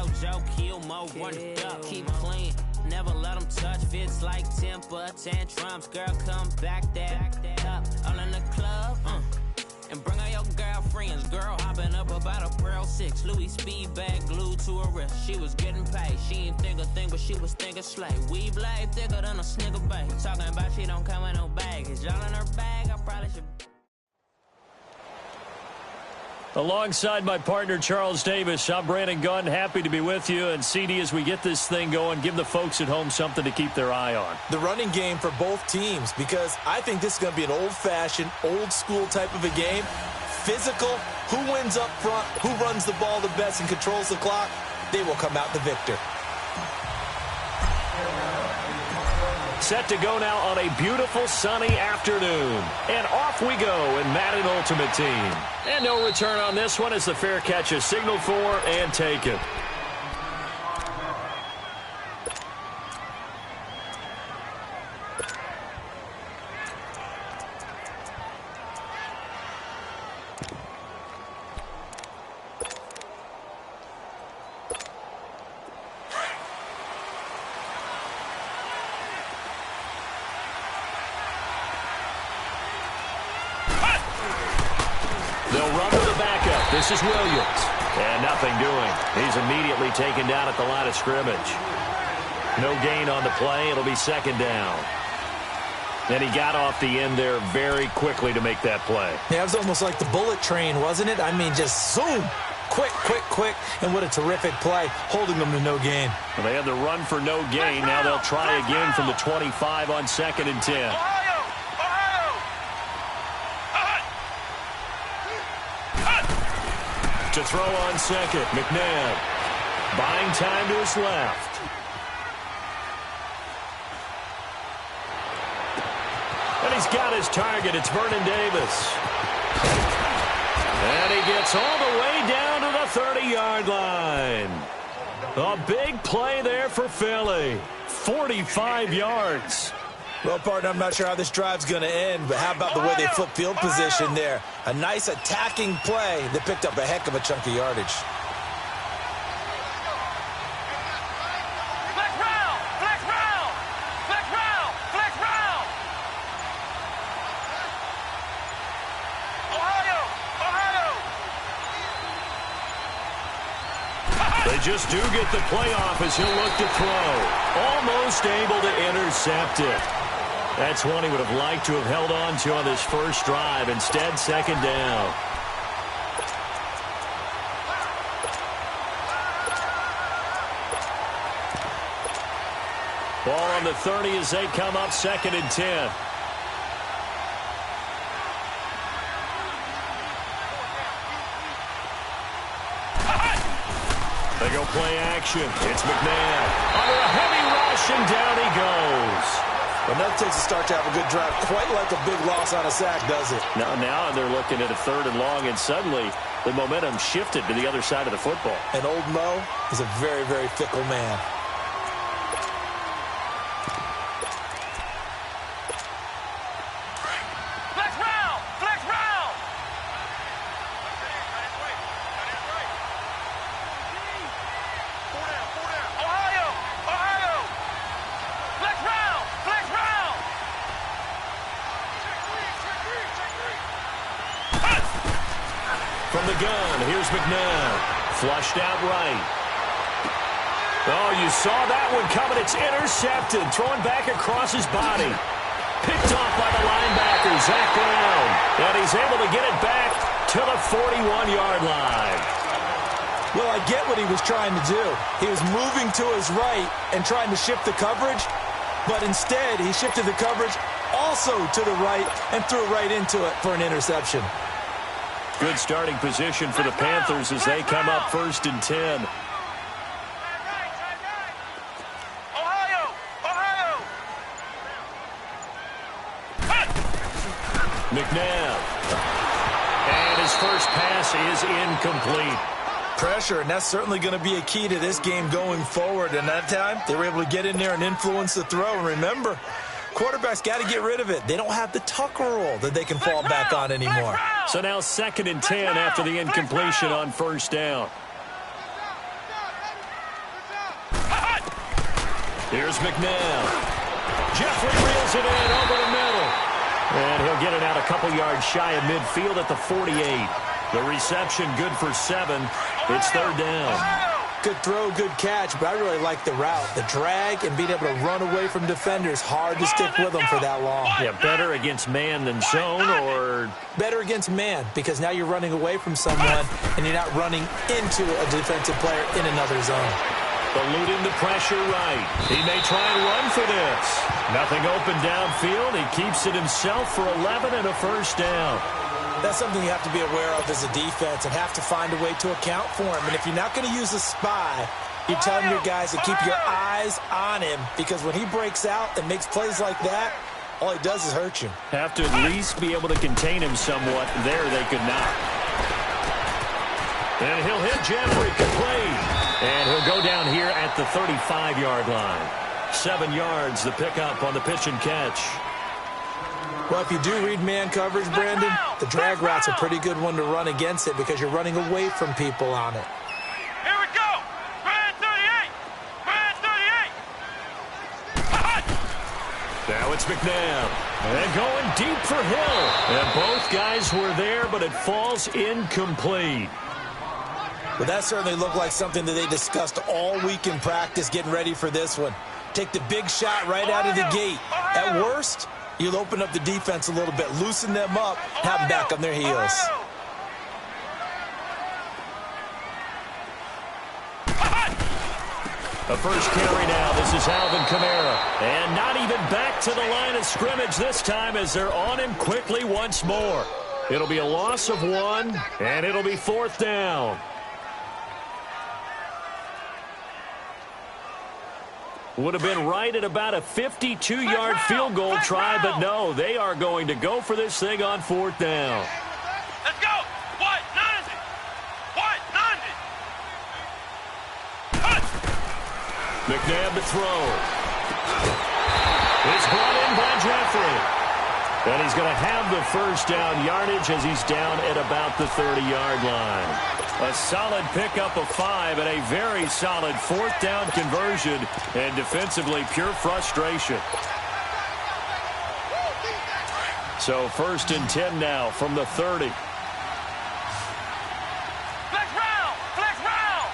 JoJo, kill more, run it up, keep clean. Never let them touch, fits like temper tantrums. Girl, come back that up, all in the club, and bring all your girlfriends. Girl hopping up about a Pearl 6, Louis speed bag glued to her wrist. She was getting paid, she ain't think a thing, but she was thinking slay. Weave blade thicker than a Snicker bag. Talking about she don't come with no baggage. Y'all in her bag, I probably should. Alongside my partner, Charles Davis, I'm Brandon Gunn. Happy to be with you. And, CD, as we get this thing going, give the folks at home something to keep their eye on. The running game for both teams, because I think this is going to be an old-fashioned, old-school type of a game. Physical, who wins up front, who runs the ball the best and controls the clock, they will come out the victor. Set to go now on a beautiful sunny afternoon. And off we go in Madden Ultimate Team. And no return on this one as the fair catch is signaled for and taken. This is Williams. And nothing doing. He's immediately taken down at the line of scrimmage. No gain on the play. It'll be second down. And he got off the end there very quickly to make that play. Yeah, it was almost like the bullet train, wasn't it? I mean, just zoom. Quick, quick, quick. And what a terrific play, holding them to no gain. Well, they had the run for no gain. Now they'll try again from the 25 on 2nd and 10. To throw on second, McNabb buying time to his left. And he's got his target. It's Vernon Davis. And he gets all the way down to the 30-yard line. A big play there for Philly. 45 yards. Well, partner, I'm not sure how this drive's going to end, but how about the way they flip field position there? A nice attacking play that picked up a heck of a chunk of yardage. Flex round! Flex round! Flex round! Flex round! Ohio! Ohio! They just do get the play off as he'll look to throw. Almost able to intercept it. That's one he would have liked to have held on to on this first drive. Instead, second down. Ball on the 30 as they come up 2nd and 10. They go play action. It's McNabb. Under a heavy rush, and down he goes. Well, that takes a start to have a good drive, quite like a big loss on a sack, does it? Now they're looking at a 3rd and long, and suddenly the momentum shifted to the other side of the football. And old Mo is a very, very fickle man. Flex round! Flex round! Ohio! Ohio! Flex round! Flex round! From the gun, here's McNabb. Flushed out right. Oh, you saw that one coming. It's intercepted. Thrown back across his body. Picked off by the linebacker, Zach Brown. And he's able to get it back to the 41-yard line. Well, I get what he was trying to do. He was moving to his right and trying to shift the coverage, but instead he shifted the coverage also to the right and threw right into it for an interception. Good starting position for the Panthers as they come up 1st and 10. Ohio! Ohio! McNabb. And his first pass is incomplete. Pressure, and that's certainly going to be a key to this game going forward. And that time, they were able to get in there and influence the throw. And remember, quarterbacks got to get rid of it. They don't have the Tucker rule that they can fall back on anymore. So now 2nd and 10 after the incompletion on 1st down. Here's McNabb. Jeffrey reels it in over the middle. And he'll get it out a couple yards shy of midfield at the 48. The reception good for 7. It's 3rd down. Good throw, good catch, but I really like the route. The drag and being able to run away from defenders, hard to stick with them for that long. Yeah, better against man than zone, or? Better against man, because now you're running away from someone and you're not running into a defensive player in another zone. Eluding the pressure right. He may try and run for this. Nothing open downfield. He keeps it himself for 11 and a 1st down. That's something you have to be aware of as a defense and have to find a way to account for him. And if you're not going to use a spy, you're telling your guys to keep your eyes on him, because when he breaks out and makes plays like that, all he does is hurt you. Have to at least be able to contain him somewhat. There they could not. And he'll hit Jeffrey complete. And he'll go down here at the 35-yard line. 7 yards, the pickup on the pitch and catch. Well, if you do read man coverage, Brandon, the drag route's a pretty good one to run against it because you're running away from people on it. Here we go. Brand 38. Brand 38. Now it's McNabb. And going deep for Hill. And both guys were there, but it falls incomplete. Well, that certainly looked like something that they discussed all week in practice getting ready for this one. Take the big shot right out of the gate. At worst, you'll open up the defense a little bit, loosen them up, have them back on their heels. A first carry now. This is Alvin Kamara. And not even back to the line of scrimmage this time as they're on him quickly once more. It'll be a loss of 1, and it'll be 4th down. Would have been right at about a 52-yard field goal try, but no, they are going to go for this thing on 4th down. Let's go. What? 90. What? 90. McNabb to throw. It's brought in by Jeffrey. And he's going to have the 1st down yardage as he's down at about the 30-yard line. A solid pickup of 5 and a very solid 4th down conversion, and defensively pure frustration. So 1st and 10 now from the 30. Flex round. Flex round.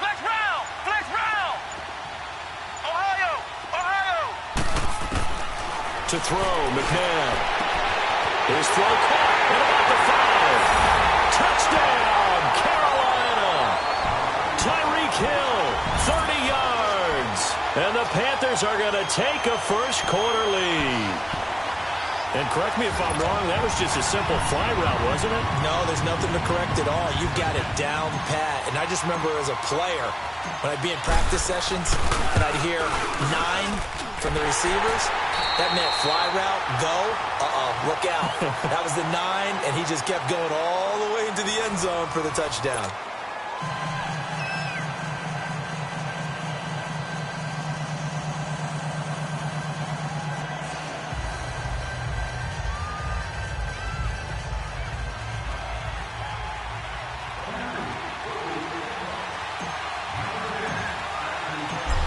Flex round. Flex round. Ohio. Ohio. To throw, McNabb. His throw caught at about the 5. Touchdown, Carolina. Tyreek Hill, 30 yards. And the Panthers are going to take a first-quarter lead. And correct me if I'm wrong, that was just a simple fly route, wasn't it? No, there's nothing to correct at all. You've got it down pat. And I just remember as a player, when I'd be in practice sessions and I'd hear 9 from the receivers, that meant fly route, go, look out. That was the 9, and he just kept going all the way into the end zone for the touchdown.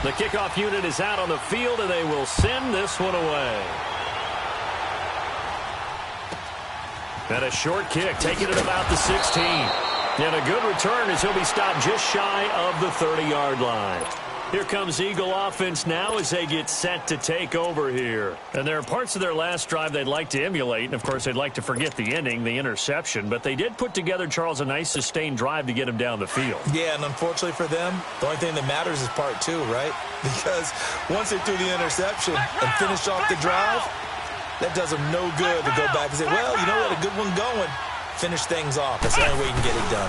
The kickoff unit is out on the field, and they will send this one away. And a short kick, taking it about the 16. And a good return as he'll be stopped just shy of the 30-yard line. Here comes Eagle offense now as they get set to take over here. And there are parts of their last drive they'd like to emulate. And, of course, they'd like to forget the ending, the interception. But they did put together, Charles, a nice sustained drive to get him down the field. Yeah, and unfortunately for them, the only thing that matters is part 2, right? Because once they threw the interception and finished off the drive, that does them no good to go back and say, well, you know what, a good one going. Finish things off. That's the only way you can get it done.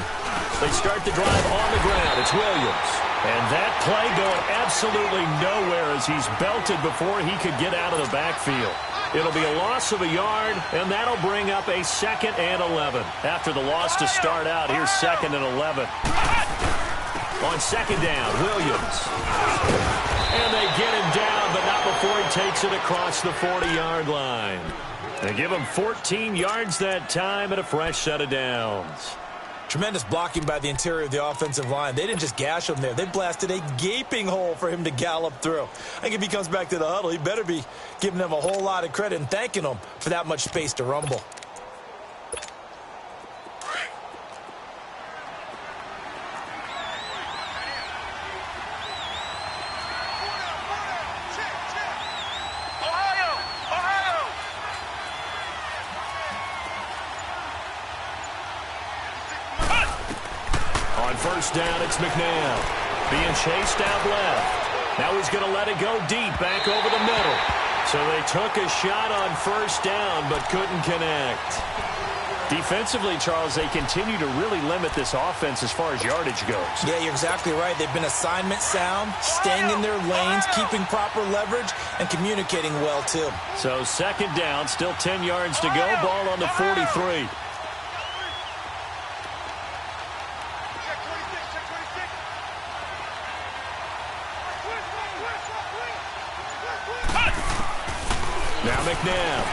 They start the drive on the ground. It's Williams. And that play going absolutely nowhere as he's belted before he could get out of the backfield. It'll be a loss of a yard, and that'll bring up a 2nd and 11. After the loss to start out, here's 2nd and 11. On 2nd down, Williams. And they get him down, but not before he takes it across the 40-yard line. They give him 14 yards that time and a fresh set of downs. Tremendous blocking by the interior of the offensive line. They didn't just gash him there. They blasted a gaping hole for him to gallop through. I think if he comes back to the huddle, he better be giving them a whole lot of credit and thanking them for that much space to rumble. First down, it's McNabb. Being chased out left. Now he's going to let it go deep, back over the middle. So they took a shot on first down, but couldn't connect. Defensively, Charles, they continue to really limit this offense as far as yardage goes. Yeah, you're exactly right. They've been assignment sound, staying in their lanes, keeping proper leverage, and communicating well, too. So second down, still 10 yards to go. Ball on the 43. Now McNabb.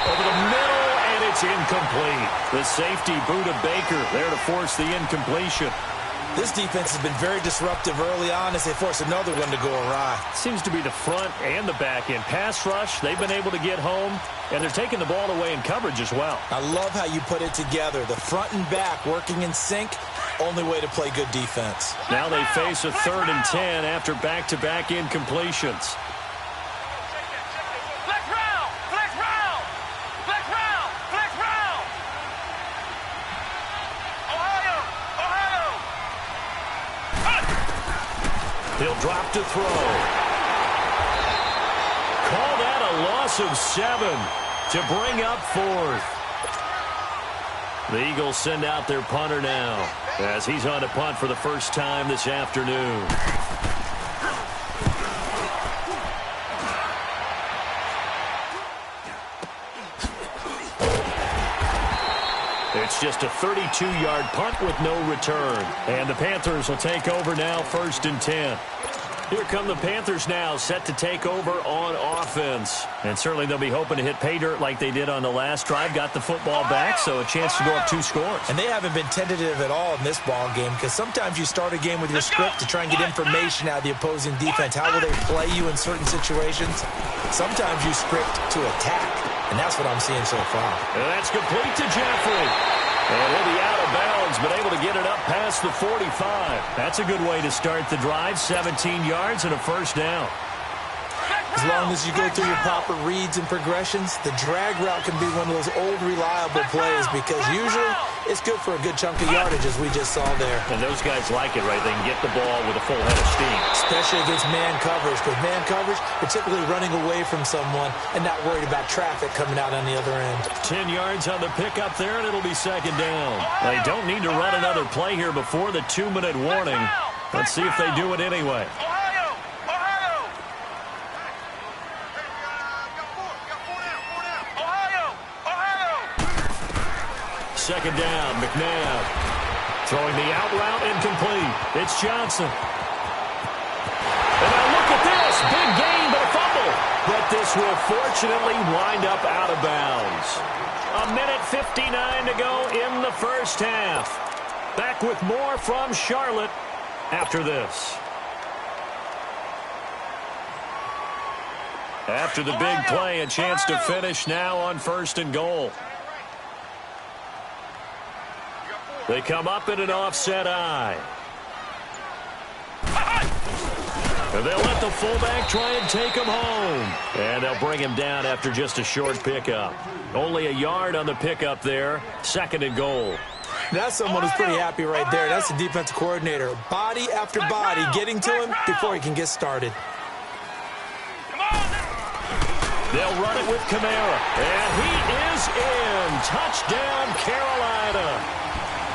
Over the middle, and it's incomplete. The safety, Buda Baker, there to force the incompletion. This defense has been very disruptive early on as they force another one to go awry. Seems to be the front and the back end. Pass rush, they've been able to get home, and they're taking the ball away in coverage as well. I love how you put it together. The front and back working in sync, only way to play good defense. Now they face a 3rd and 10 after back-to-back incompletions. He'll drop to throw. Call that a loss of 7 to bring up 4th. The Eagles send out their punter now as he's on to punt for the first time this afternoon. It's just a 32-yard punt with no return. And the Panthers will take over now, 1st and 10. Here come the Panthers now, set to take over on offense. And certainly they'll be hoping to hit pay dirt like they did on the last drive. Got the football back, so a chance to go up 2 scores. And they haven't been tentative at all in this ball game because sometimes you start a game with your script to try and get information out of the opposing defense. How will they play you in certain situations? Sometimes you script to attack, and that's what I'm seeing so far. And that's complete to Jeffrey. And he'll be out of bounds, but able to get it up past the 45. That's a good way to start the drive. 17 yards and a first down. As long as you go through your proper reads and progressions, the drag route can be one of those old reliable plays because usually it's good for a good chunk of yardage as we just saw there. And those guys like it, right? They can get the ball with a full head of steam. Especially against man coverage. With man coverage, you're typically running away from someone and not worried about traffic coming out on the other end. 10 yards on the pickup there, and it'll be second down. They don't need to run another play here before the 2-minute warning. Let's see if they do it anyway. Second down, McNabb. Throwing the out route, incomplete. It's Johnson. And now look at this. Big gain, but a fumble. But this will fortunately wind up out of bounds. 1:59 to go in the first half. Back with more from Charlotte after this. After the big play, a chance to finish now on 1st and goal. They come up in an offset eye. And they'll let the fullback try and take him home. And they'll bring him down after just a short pickup. Only a yard on the pickup there. 2nd and goal. That's someone who's pretty happy right there. That's the defensive coordinator. Body after body getting to him before he can get started. They'll run it with Kamara. And he is in. Touchdown, Carolina.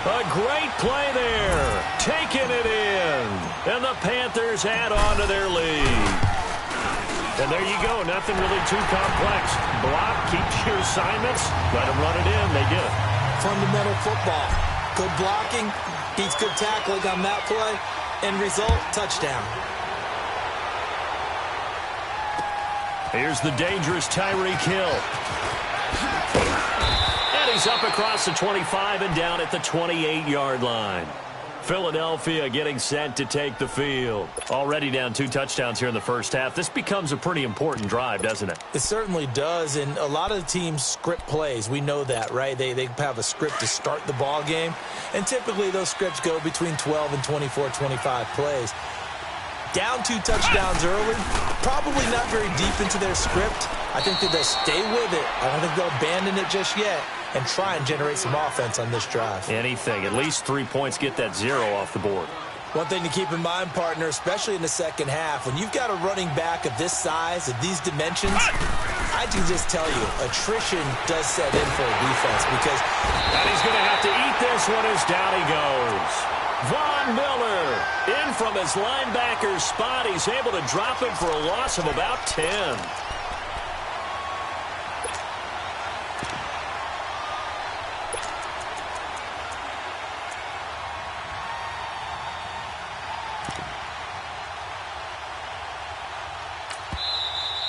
A great play there, taking it in, and the Panthers add on to their lead. And there you go, nothing really too complex. Block, keep your assignments, let them run it in, they did it. Fundamental football, good blocking, beats good tackling on that play, end result, touchdown. Here's the dangerous Tyreek Hill. And he's up across the 25 and down at the 28-yard line. Philadelphia getting set to take the field. Already down 2 touchdowns here in the first half. This becomes a pretty important drive, doesn't it? It certainly does, and a lot of the teams script plays. We know that, right? They have a script to start the ball game, and typically those scripts go between 12 and 24, 25 plays. Down 2 touchdowns early, probably not very deep into their script. I think that they'll stay with it. I don't think they'll abandon it just yet and try and generate some offense on this drive. Anything. At least 3 points, get that 0 off the board. One thing to keep in mind, partner, especially in the second half, when you've got a running back of this size, of these dimensions, I can just tell you, attrition does set in for a defense because... And he's going to have to eat this one as down he goes. Von Miller in from his linebacker spot. He's able to drop him for a loss of about 10.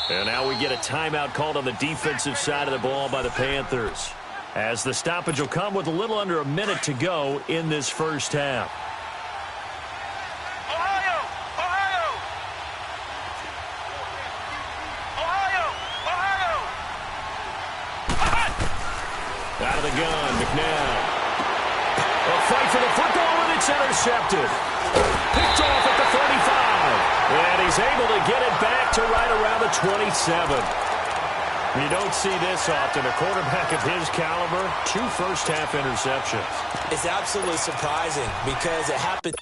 And now we get a timeout called on the defensive side of the ball by the Panthers, as the stoppage will come with a little under a minute to go in this first half. Out of the gun, McNabb. A fight for the football, and it's intercepted. Picked off at the 35. And he's able to get it back to right around the 27. You don't see this often. A quarterback of his caliber, 2 first-half interceptions. It's absolutely surprising because it happened...